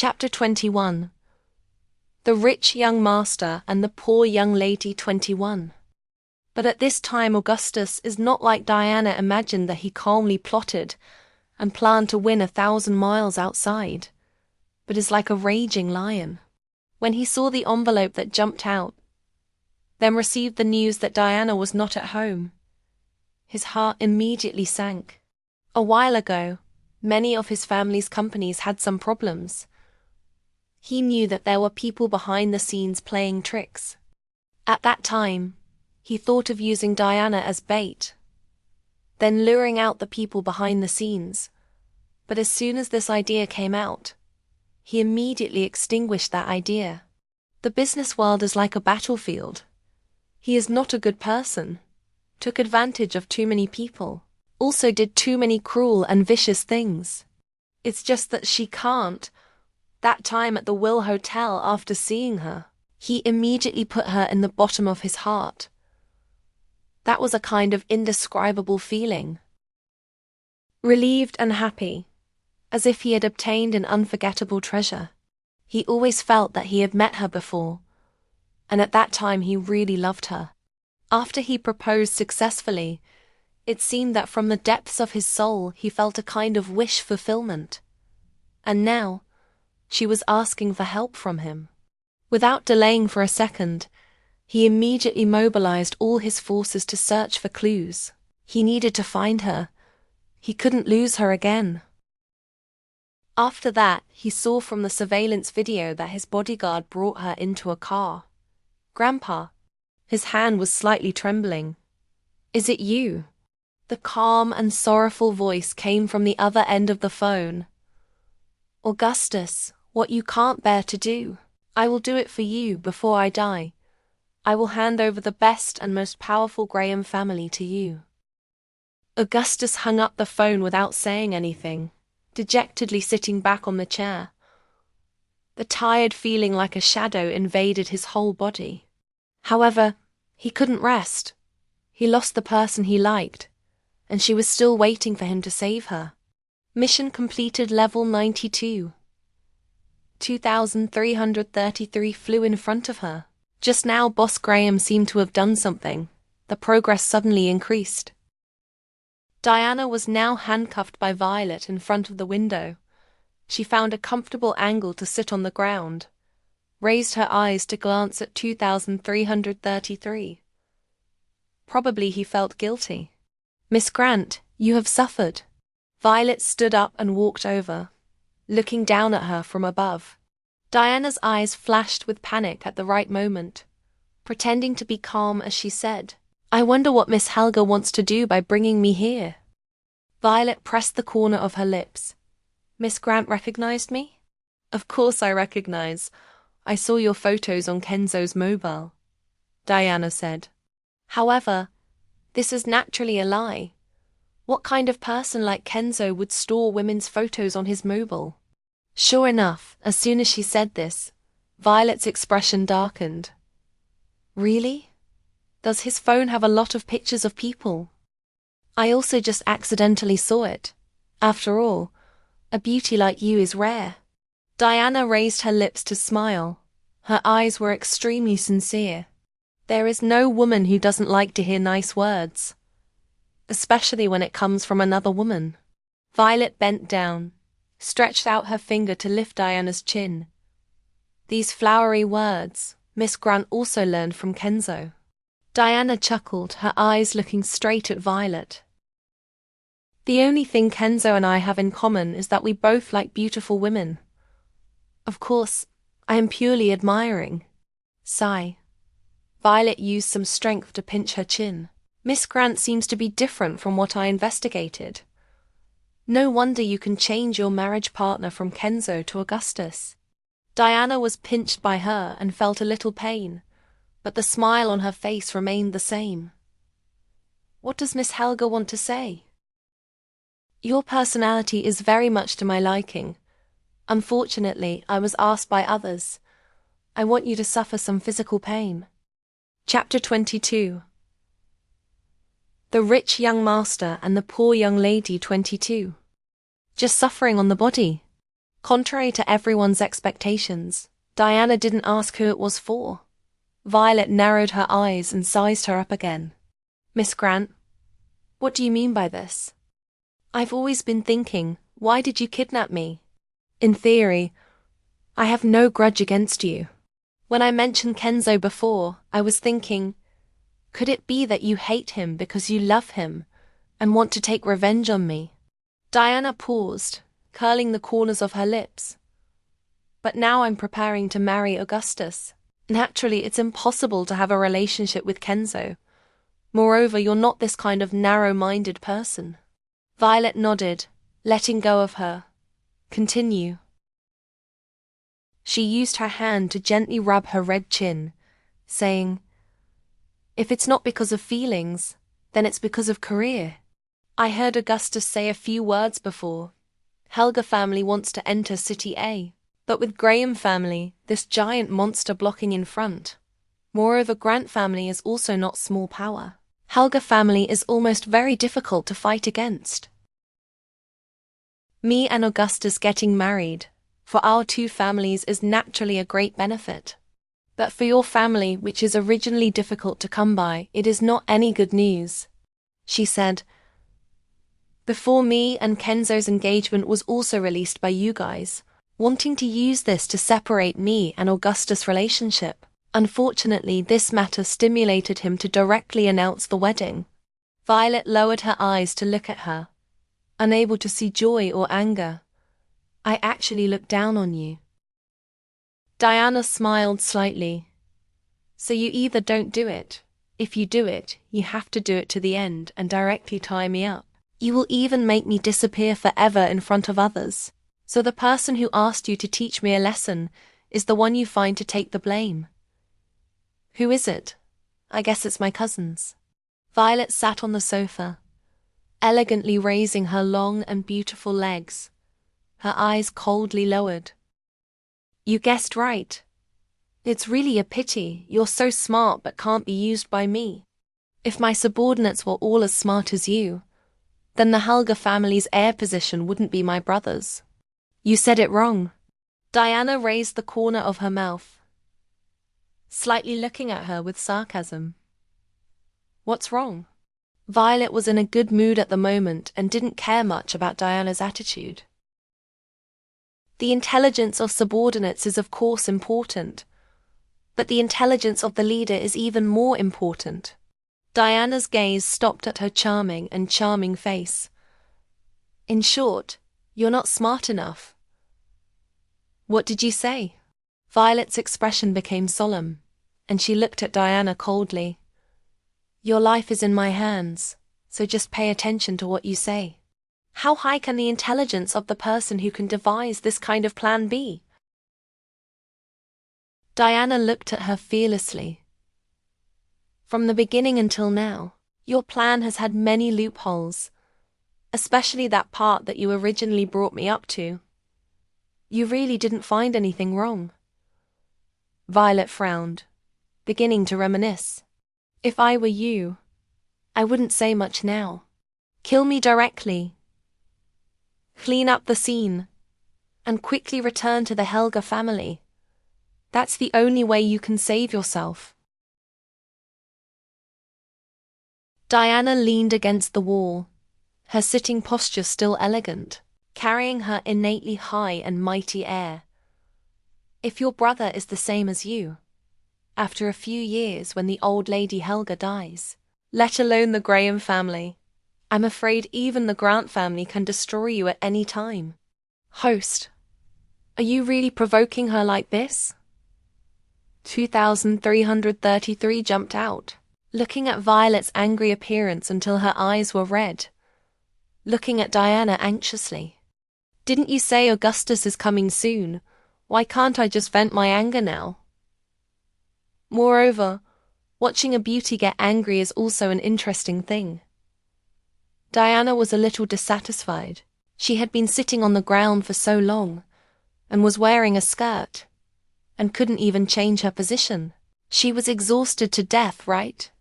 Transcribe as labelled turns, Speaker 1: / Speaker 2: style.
Speaker 1: Chapter 21. The Rich Young Master and the Poor Young Lady 21. But at this time Augustus is not like Diana imagined, that he calmly plotted and planned to win 1,000 miles outside, but is like a raging lion. When he saw the envelope that jumped out, then received the news that Diana was not at home, his heart immediately sank. A while ago, many of his family's companies had some problems. He knew that there were people behind the scenes playing tricks. At that time, he thought of using Diana as bait, then luring out the people behind the scenes. But as soon as this idea came out, he immediately extinguished that idea. The business world is like a battlefield. He is not a good person, took advantage of too many people, also did too many cruel and vicious things. It's just that she can't. That time at the Will Hotel, after seeing her, he immediately put her in the bottom of his heart. That was a kind of indescribable feeling. Relieved and happy, as if he had obtained an unforgettable treasure. He always felt that he had met her before, and at that time he really loved her. After he proposed successfully, it seemed that from the depths of his soul he felt a kind of wish fulfillment. And now, she was asking for help from him. Without delaying for a second, he immediately mobilized all his forces to search for clues. He needed to find her. He couldn't lose her again. After that, he saw from the surveillance video that his bodyguard brought her into a car. "Grandpa." His hand was slightly trembling. "Is it you?" The calm and sorrowful voice came from the other end of the phone. "Augustus, what you can't bear to do, I will do it for you before I die. I will hand over the best and most powerful Graham family to you." Augustus hung up the phone without saying anything, dejectedly sitting back on the chair. The tired feeling like a shadow invaded his whole body. However, he couldn't rest. He lost the person he liked, and she was still waiting for him to save her. Mission completed level 92. 2,333 flew in front of her. Just now Boss Graham seemed to have done something. The progress suddenly increased. Diana was now handcuffed by Violet in front of the window. She found a comfortable angle to sit on the ground, raised her eyes to glance at 2,333. Probably he felt guilty. "Miss Grant, you have suffered." Violet stood up and walked over, looking down at her from above. Diana's eyes flashed with panic at the right moment. Pretending to be calm as she said, "I wonder what Miss Helga wants to do by bringing me here." Violet pressed the corner of her lips. "Miss Grant recognized me?" "Of course I recognize. I saw your photos on Kenzo's mobile," Diana said. "However, this is naturally a lie. What kind of person like Kenzo would store women's photos on his mobile?" Sure enough, as soon as she said this, Violet's expression darkened. "Really? Does his phone have a lot of pictures of people? I also just accidentally saw it. After all, a beauty like you is rare." Diana raised her lips to smile. Her eyes were extremely sincere. There is no woman who doesn't like to hear nice words, especially when it comes from another woman. Violet bent down, stretched out her finger to lift Diana's chin. These flowery words, Miss Grant also learned from Kenzo. Diana chuckled, her eyes looking straight at Violet. "The only thing Kenzo and I have in common is that we both like beautiful women. Of course, I am purely admiring." Sigh. Violet used some strength to pinch her chin. "Miss Grant seems to be different from what I investigated. No wonder you can change your marriage partner from Kenzo to Augustus." Diana was pinched by her and felt a little pain, but the smile on her face remained the same. "What does Miss Helga want to say?" "Your personality is very much to my liking. Unfortunately, I was asked by others. I want you to suffer some physical pain." Chapter 22. The Rich Young Master and the Poor Young Lady 22. Just suffering on the body. Contrary to everyone's expectations, Diana didn't ask who it was for. Violet narrowed her eyes and sized her up again. Miss Grant, what do you mean by this? I've always been thinking, why did you kidnap me? In theory, I have no grudge against you. When I mentioned Kenzo before, I was thinking, could it be that you hate him because you love him and want to take revenge on me? Diana paused, curling the corners of her lips. But now I'm preparing to marry Augustus. Naturally, it's impossible to have a relationship with Kenzo. Moreover, you're not this kind of narrow-minded person. Violet nodded, letting go of her. Continue. She used her hand to gently rub her red chin, saying, if it's not because of feelings, then it's because of career. I heard Augustus say a few words before. Helga family wants to enter City A, but with Graham family, this giant monster blocking in front. Moreover, Grant family is also not small power. Helga family is almost very difficult to fight against. Me and Augustus getting married, for our two families is naturally a great benefit. But for your family, which is originally difficult to come by, it is not any good news, she said. Before me and Kenzo's engagement was also released by you guys, wanting to use this to separate me and Augustus' relationship. Unfortunately, this matter stimulated him to directly announce the wedding. Violet lowered her eyes to look at her, unable to see joy or anger. I actually looked down on you. Diana smiled slightly. So you either don't do it. If you do it, you have to do it to the end and directly tie me up. You will even make me disappear forever in front of others. So the person who asked you to teach me a lesson is the one you find to take the blame. Who is it? I guess it's my cousins. Violet sat on the sofa, elegantly raising her long and beautiful legs, her eyes coldly lowered. You guessed right. It's really a pity you're so smart but can't be used by me. If my subordinates were all as smart as you, then the Helga family's heir position wouldn't be my brother's. You said it wrong. Diana raised the corner of her mouth, slightly looking at her with sarcasm. What's wrong? Violet was in a good mood at the moment and didn't care much about Diana's attitude. The intelligence of subordinates is of course important, but the intelligence of the leader is even more important. Diana's gaze stopped at her charming face. In short, you're not smart enough. What did you say? Violet's expression became solemn, and she looked at Diana coldly. Your life is in my hands, so just pay attention to what you say. How high can the intelligence of the person who can devise this kind of plan be? Diana looked at her fearlessly. From the beginning until now, your plan has had many loopholes, especially that part that you originally brought me up to. You really didn't find anything wrong. Violet frowned, beginning to reminisce. If I were you, I wouldn't say much now. Kill me directly. Clean up the scene, and quickly return to the Helga family. That's the only way you can save yourself. Diana leaned against the wall, her sitting posture still elegant, carrying her innately high and mighty air. If your brother is the same as you, after a few years when the old lady Helga dies, let alone the Graham family, I'm afraid even the Grant family can destroy you at any time. Host, are you really provoking her like this? 2333 jumped out, looking at Violet's angry appearance until her eyes were red, looking at Diana anxiously. Didn't you say Augustus is coming soon? Why can't I just vent my anger now? Moreover, watching a beauty get angry is also an interesting thing. Diana was a little dissatisfied. She had been sitting on the ground for so long, and was wearing a skirt, and couldn't even change her position. She was exhausted to death, right?